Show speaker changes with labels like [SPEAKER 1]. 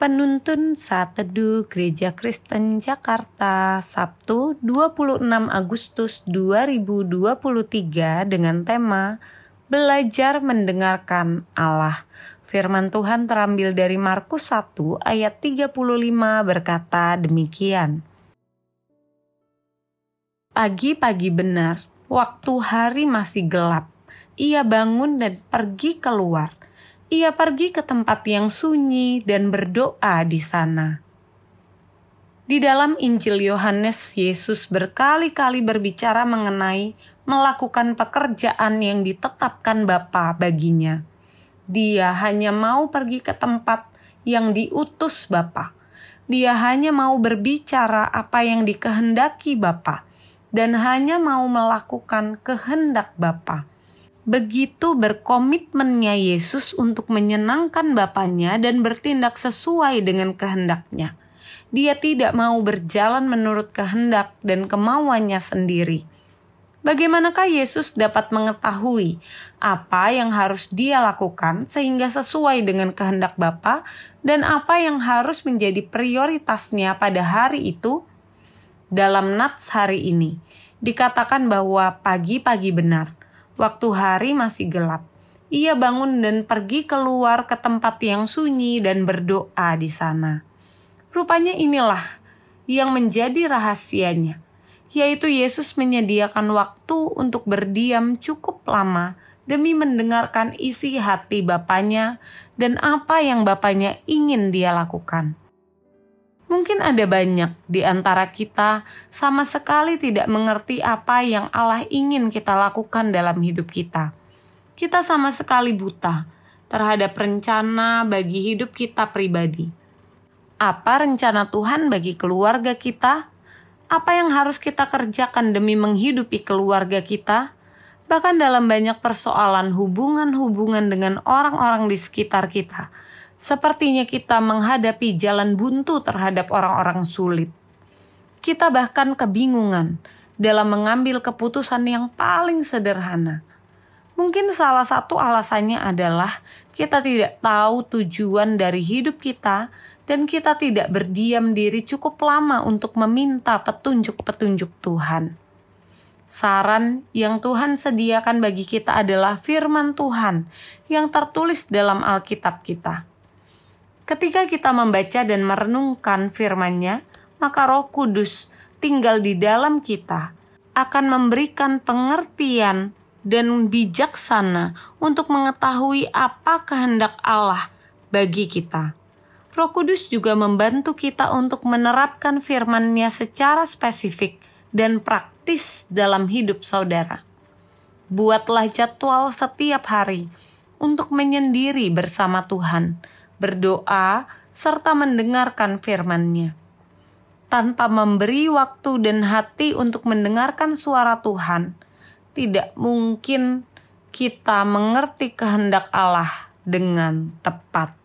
[SPEAKER 1] Penuntun Saat Teduh Gereja Kristen Jakarta, Sabtu 26 Agustus 2023 dengan tema Belajar Mendengarkan Allah. Firman Tuhan terambil dari Markus 1 ayat 35 berkata demikian. Pagi-pagi benar, waktu hari masih gelap, ia bangun dan pergi keluar. Ia pergi ke tempat yang sunyi dan berdoa di sana. Di dalam Injil Yohanes, Yesus berkali-kali berbicara mengenai melakukan pekerjaan yang ditetapkan Bapa baginya. Dia hanya mau pergi ke tempat yang diutus Bapa. Dia hanya mau berbicara apa yang dikehendaki Bapa dan hanya mau melakukan kehendak Bapa. Begitu berkomitmennya Yesus untuk menyenangkan Bapanya dan bertindak sesuai dengan kehendaknya. Dia tidak mau berjalan menurut kehendak dan kemauannya sendiri. Bagaimanakah Yesus dapat mengetahui apa yang harus dia lakukan sehingga sesuai dengan kehendak Bapa dan apa yang harus menjadi prioritasnya pada hari itu? Dalam nats hari ini, dikatakan bahwa pagi-pagi benar. Waktu hari masih gelap, ia bangun dan pergi keluar ke tempat yang sunyi dan berdoa di sana. Rupanya inilah yang menjadi rahasianya, yaitu Yesus menyediakan waktu untuk berdiam cukup lama demi mendengarkan isi hati Bapanya dan apa yang Bapanya ingin dia lakukan. Mungkin ada banyak di antara kita sama sekali tidak mengerti apa yang Allah ingin kita lakukan dalam hidup kita. Kita sama sekali buta terhadap rencana bagi hidup kita pribadi. Apa rencana Tuhan bagi keluarga kita? Apa yang harus kita kerjakan demi menghidupi keluarga kita? Bahkan dalam banyak persoalan hubungan-hubungan dengan orang-orang di sekitar kita. Sepertinya kita menghadapi jalan buntu terhadap orang-orang sulit. Kita bahkan kebingungan dalam mengambil keputusan yang paling sederhana. Mungkin salah satu alasannya adalah kita tidak tahu tujuan dari hidup kita dan kita tidak berdiam diri cukup lama untuk meminta petunjuk-petunjuk Tuhan. Saran yang Tuhan sediakan bagi kita adalah firman Tuhan yang tertulis dalam Alkitab kita. Ketika kita membaca dan merenungkan firman-Nya, maka Roh Kudus tinggal di dalam kita, akan memberikan pengertian dan bijaksana untuk mengetahui apa kehendak Allah bagi kita. Roh Kudus juga membantu kita untuk menerapkan firman-Nya secara spesifik dan praktis dalam hidup saudara. Buatlah jadwal setiap hari untuk menyendiri bersama Tuhan, berdoa, serta mendengarkan firman-Nya. Tanpa memberi waktu dan hati untuk mendengarkan suara Tuhan, tidak mungkin kita mengerti kehendak Allah dengan tepat.